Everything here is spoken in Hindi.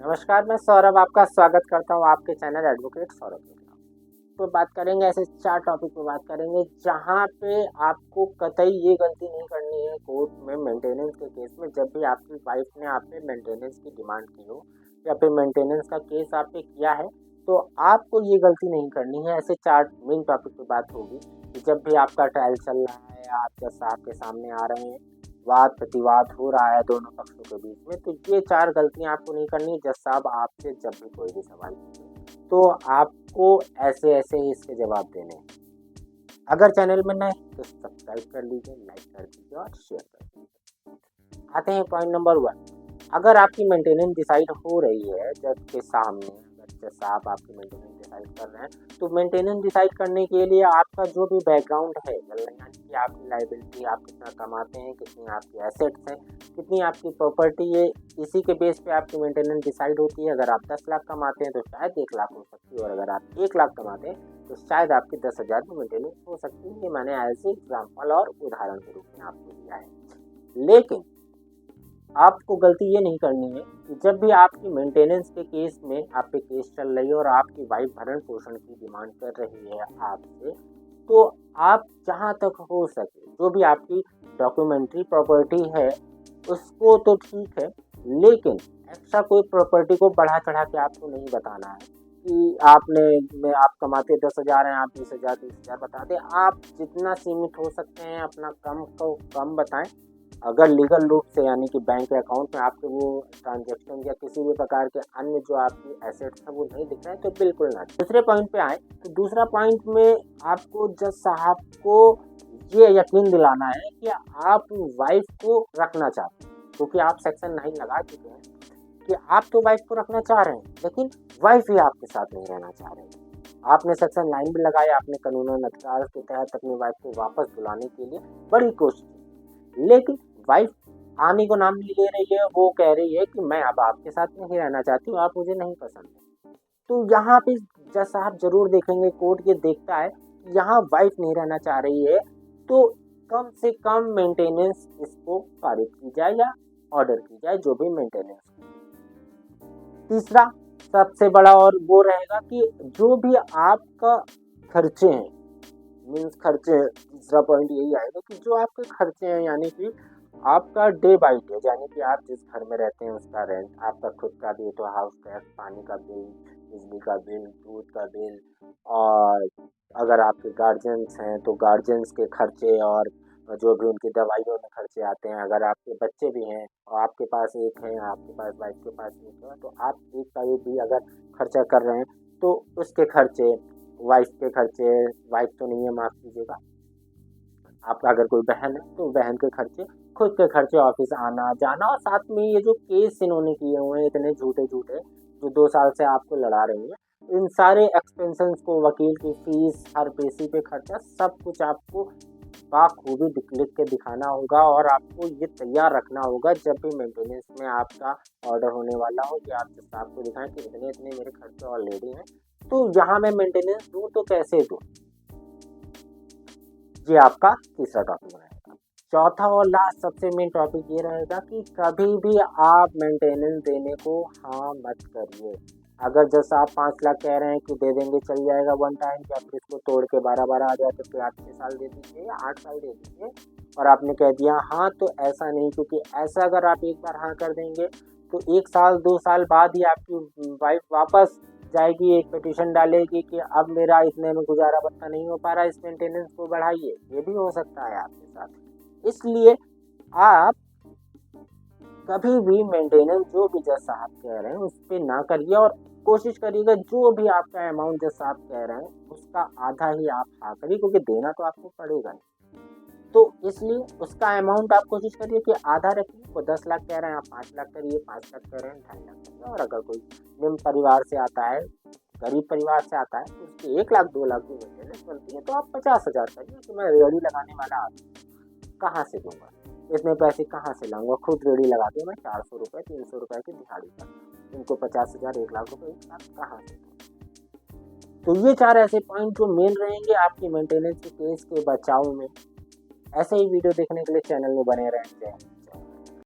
नमस्कार, मैं सौरभ आपका स्वागत करता हूँ आपके चैनल एडवोकेट सौरभ के खिलाफ। तो बात करेंगे ऐसे 4 टॉपिक पे बात करेंगे जहाँ पे आपको कतई ये गलती नहीं करनी है कोर्ट में मेंटेनेंस के केस में। जब भी आपकी वाइफ ने आप पे मेंटेनेंस की डिमांड की हो या फिर मेंटेनेंस का केस आप पे किया है तो आपको ये गलती नहीं करनी है। ऐसे 4 मेन टॉपिक पे बात होगी कि जब भी आपका ट्रायल चल रहा है, आप जज साहब के सामने आ रहे हैं, वाद प्रतिवाद हो रहा है दोनों पक्षों के बीच में, तो ये 4 गलतियां आपको नहीं करनी है। जज साहब आपसे जब भी कोई भी सवाल पूछे तो आपको ऐसे ऐसे ही इसके जवाब देने हैं। अगर चैनल में नए तो सब्सक्राइब कर लीजिए, लाइक कर दीजिए और शेयर कर दीजिए। आते हैं पॉइंट नंबर 1। अगर आपकी मेंटेनेंस डिसाइड हो रही है जज के सामने, अगर जज साहब आपकी मेंटेनेंस डिसाइड कर रहे हैं तो मेंटेनेंस डिसाइड करने के लिए आपका जो भी बैकग्राउंड है, यानी कि आपकी लायबिलिटी, आप कितना कमाते हैं, कितनी आपकी एसेट्स हैं, कितनी आपकी प्रॉपर्टी है, इसी के बेस पे आपकी मेंटेनेंस डिसाइड होती है। अगर आप 10 लाख कमाते हैं तो शायद 1 लाख हो सकती है, और अगर आप 1 लाख कमाते हैं तो शायद आपकी 10,000 में मेंटेनेंस हो सकती है। ये मैंने ऐसे एग्जाम्पल और उदाहरण के रूप में आपको दिया है। लेकिन आपको गलती ये नहीं करनी है कि जब भी आपकी मेंटेनेंस के केस में आप पे केस चल रही है और आपकी वाइफ भरण पोषण की डिमांड कर रही है आपसे, तो आप जहाँ तक हो सके जो भी आपकी डॉक्यूमेंट्री प्रॉपर्टी है उसको तो ठीक है, लेकिन एक्स्ट्रा कोई प्रॉपर्टी को बढ़ा चढ़ा के आपको नहीं बताना है कि आप कमाते 10,000 हैं, आप 20,000 30,000 बता दें। आप जितना सीमित हो सकते हैं अपना कम को कम बताएं। अगर लीगल रूप से, यानी कि बैंक अकाउंट में आपके वो ट्रांजैक्शन या किसी भी प्रकार के अन्य जो आपकी एसेट्स है वो नहीं दिख रहे हैं तो बिल्कुल ना। दूसरे पॉइंट पे आए तो दूसरा पॉइंट में आपको जज साहब को ये यकीन दिलाना है कि आप वाइफ को रखना चाहते हैं, क्योंकि आप सेक्शन 9 लगा चुके हैं कि आप तो वाइफ को रखना चाह रहे हैं, लेकिन वाइफ ही आपके साथ नहीं रहना चाह रहे हैं। आपने सेक्शन 9 भी लगाया, आपने कानूनन अधिकार के तहत अपनी वाइफ को वापस बुलाने के लिए बड़ी कोशिश की, लेकिन वाइफ आने को नाम नहीं ले रही है। वो कह रही है कि मैं अब आपके साथ नहीं रहना चाहती हूँ, आप मुझे नहीं पसंद है। तो यहाँ पे जज साहब जरूर देखेंगे, कोर्ट ये देखता है कि यहाँ वाइफ नहीं रहना चाह रही है तो कम से कम मेंटेनेंस इसको पारित की जाए या ऑर्डर की जाए, जो भी मेंटेनेंस। तीसरा सबसे बड़ा और वो रहेगा कि जो भी आपका खर्चे हैं, मीन्स खर्चे, तीसरा पॉइंट यही आएगा कि जो आपके खर्चे हैं, यानी कि आपका डे बाई डे, यानी कि आप जिस घर में रहते हैं उसका रेंट, आपका खुद का भी तो हाउस टैक्स, पानी का बिल, बिजली का बिल, दूध का बिल, और अगर आपके गार्जियंस हैं तो गार्जियंस के खर्चे और जो भी उनकी दवाइयों में खर्चे आते हैं। अगर आपके बच्चे भी हैं और आपके पास एक है, आपके पास वाइफ के पास एक है, तो आप एक का भी अगर खर्चा कर रहे हैं तो उसके खर्चे, वाइफ के खर्चे, वाइफ तो नहीं है माफ़ कीजिएगा, आपका अगर कोई बहन है तो बहन के खर्चे, खुद के खर्चे, ऑफिस आना जाना, और साथ में ये जो केस इन्होंने किए हुए हैं इतने झूठे झूठे जो 2 साल से आपको लड़ा रही है, इन सारे एक्सपेंसेस को, वकील की फीस, हर पेशी पे खर्चा, सब कुछ आपको बाखूबी लिख के दिखाना होगा। और आपको ये तैयार रखना होगा जब भी मेंटेनेंस में आपका ऑर्डर होने वाला हो कि आप जब आपको दिखाएं कि इतने इतने मेरे खर्चे ऑलरेडी हैं, तो यहाँ मैं मेंटेनेंस दूँ तो कैसे दूँ। ये आपका तीसरा टॉपिक रहेगा। चौथा और लास्ट सबसे मेन टॉपिक ये रहेगा कि कभी भी आप मेंटेनेंस देने को हाँ मत करिए। अगर जैसा आप 5 लाख कह रहे हैं कि दे देंगे चल जाएगा वन टाइम, या फिर इसको तोड़ के 12-12 आ जाए तो फिर आप 6 साल दे दीजिए या 8 साल दे दीजिए, और आपने कह दिया हाँ, तो ऐसा नहीं, क्योंकि ऐसा अगर आप एक बार हाँ कर देंगे तो 1 साल 2 साल बाद ही आपकी वाइफ वापस जाएगी, एक पिटीशन डालेगी कि अब मेरा इतने में गुजारा बत्ता नहीं हो पा रहा, इस मेंटेनेंस को बढ़ाइए। ये भी हो सकता है आपके साथ। इसलिए आप कभी भी मेंटेनेंस जो भी जज साहब कह रहे हैं उस पर ना करिए, और कोशिश करिएगा जो भी आपका अमाउंट जज साहब कह रहे हैं उसका आधा ही आप हाँ करिए, क्योंकि देना तो आपको पड़ेगा नहीं। तो इसलिए उसका अमाउंट आप कोशिश करिए कि आधा रखिए। वो 10 लाख कह रहे हैं आप 5 लाख करिए, 5 लाख कह रहे हैं 2.5 लाख करिए। और अगर कोई निम्न परिवार से आता है, गरीब परिवार से आता है, तो उसकी 1 लाख 2 लाख की मेंटेनेंस बनती है तो आप 50,000 करिए कि मैं रेडी लगाने वाला आदमी कहाँ से दूंगा, इतने पैसे कहाँ से लाऊंगा, खुद रेडी लगा के मैं 400 रुपये 300 रुपये की दिहाड़ी करता, इनको 50,000 1 लाख रुपये 1 लाख कहाँ से। तो ये 4 ऐसे पॉइंट जो मेन रहेंगे आपकी मेंटेनेंस के केस के बचाव में। ऐसे ही वीडियो देखने के लिए चैनल में बने रहें।